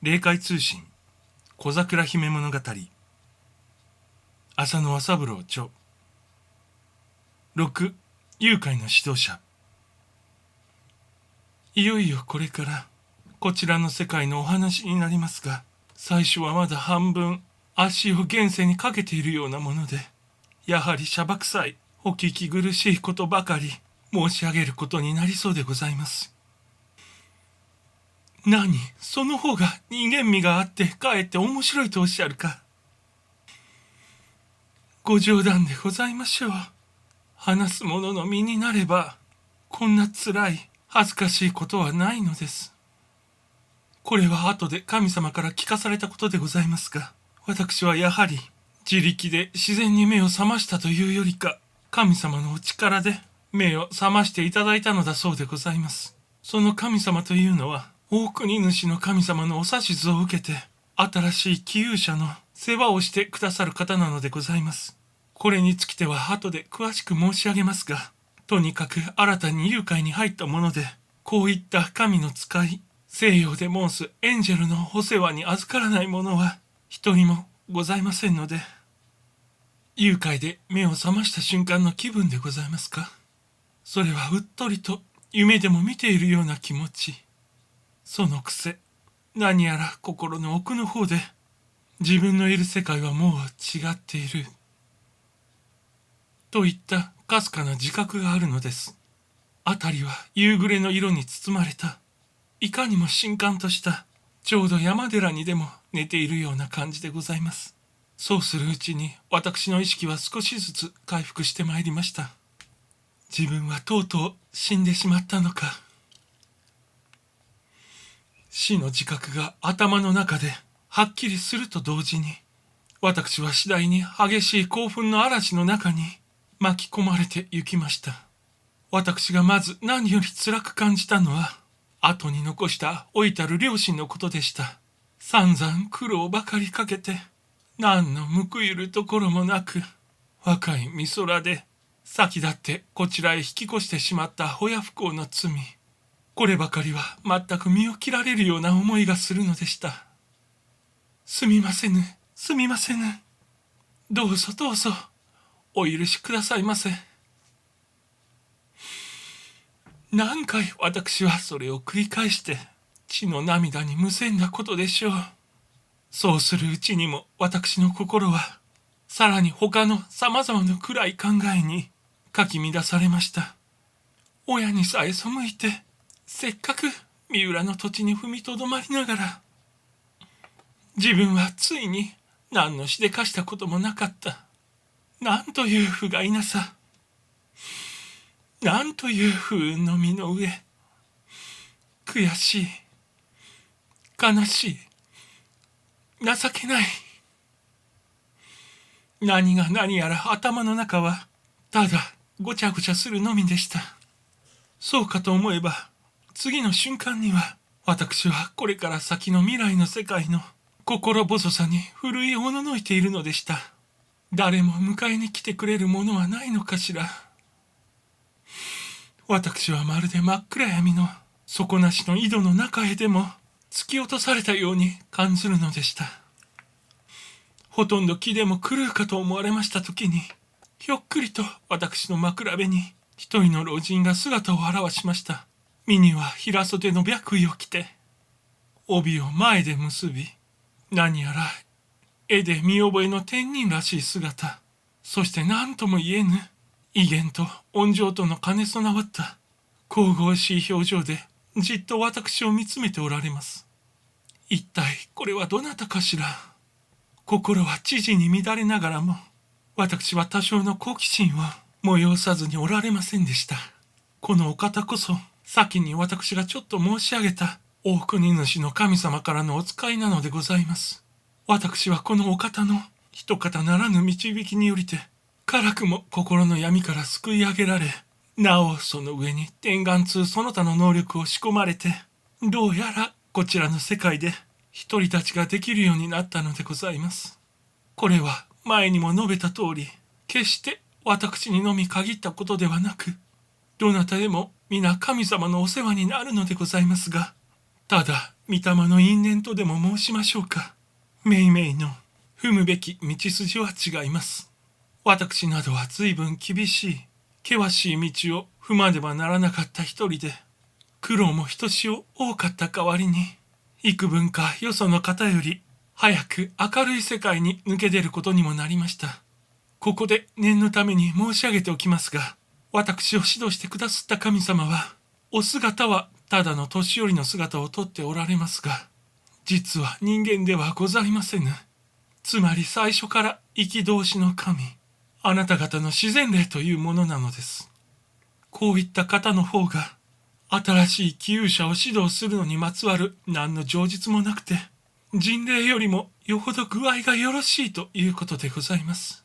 霊界通信小桜姫物語浅野朝三郎著6誘拐の指導者。いよいよこれからこちらの世界のお話になりますが、最初はまだ半分足を現世にかけているようなもので、やはりしゃばくさいお聞き苦しいことばかり申し上げることになりそうでございます。何、その方が人間味があってかえって面白いとおっしゃるか。ご冗談でございましょう。話す者の身になればこんな辛い恥ずかしいことはないのです。これは後で神様から聞かされたことでございますが、私はやはり自力で自然に目を覚ましたというよりか、神様のお力で目を覚ましていただいたのだそうでございます。その神様というのは大国主の神様のお指図を受けて新しい寄遊者の世話をしてくださる方なのでございます。これにつきては後で詳しく申し上げますが、とにかく新たに誘拐に入ったもので、こういった神の使い、西洋で申すエンジェルのお世話に預からないものは一人もございませんので、誘拐で目を覚ました瞬間の気分でございますか。それはうっとりと夢でも見ているような気持ち。そのくせ、何やら心の奥の方で、自分のいる世界はもう違っている。といったかすかな自覚があるのです。あたりは夕暮れの色に包まれた、いかにも深感とした、ちょうど山寺にでも寝ているような感じでございます。そうするうちに私の意識は少しずつ回復してまいりました。自分はとうとう死んでしまったのか。死の自覚が頭の中ではっきりすると同時に、私は次第に激しい興奮の嵐の中に巻き込まれて行きました。私がまず何より辛く感じたのは、後に残した老いたる両親のことでした。散々苦労ばかりかけて、何の報いるところもなく、若い美空で先立ってこちらへ引き越してしまった親不孝の罪。こればかりは全く身を切られるような思いがするのでした。すみませぬ、すみませぬ。どうぞどうぞ、お許しくださいませ。何回私はそれを繰り返して血の涙にむせんだことでしょう。そうするうちにも私の心はさらに他の様々な暗い考えにかき乱されました。親にさえ背いてせっかく三浦の土地に踏みとどまりながら、自分はついに何のしでかしたこともなかった。なんという不甲斐なさ。なんという不運の身の上。悔しい。悲しい。情けない。何が何やら頭の中はただごちゃごちゃするのみでした。そうかと思えば、次の瞬間には私はこれから先の未来の世界の心細さに奮いおののいているのでした。誰も迎えに来てくれるものはないのかしら。私はまるで真っ暗闇の底なしの井戸の中へでも突き落とされたように感じるのでした。ほとんど気でも狂うかと思われました時に、ひょっくりと私の枕辺に一人の老人が姿を現しました。身には平袖の白衣を着て、帯を前で結び、何やら絵で見覚えの天人らしい姿、そして何とも言えぬ威厳と温情との兼ね備わった神々しい表情でじっと私を見つめておられます。一体これはどなたかしら。心は知事に乱れながらも、私は多少の好奇心を催さずにおられませんでした。このお方こそ、先に私がちょっと申し上げた大国主の神様からのお使いなのでございます。私はこのお方の一方ならぬ導きによりて、辛くも心の闇から救い上げられ、なおその上に天眼通その他の能力を仕込まれて、どうやらこちらの世界で独り立ちができるようになったのでございます。これは前にも述べた通り、決して私にのみ限ったことではなく、どなたでも皆神様のお世話になるのでございますが、ただ御霊の因縁とでも申しましょうか。めいめいの踏むべき道筋は違います。私などは随分厳しい、険しい道を踏まねばならなかった一人で、苦労もひとしお多かった代わりに、幾分かよその方より早く明るい世界に抜け出ることにもなりました。ここで念のために申し上げておきますが、私を指導してくださった神様は、お姿はただの年寄りの姿をとっておられますが、実は人間ではございませぬ。つまり最初から憤しの神、あなた方の自然霊というものなのです。こういった方の方が、新しい起勇者を指導するのにまつわる何の情実もなくて、人霊よりもよほど具合がよろしいということでございます。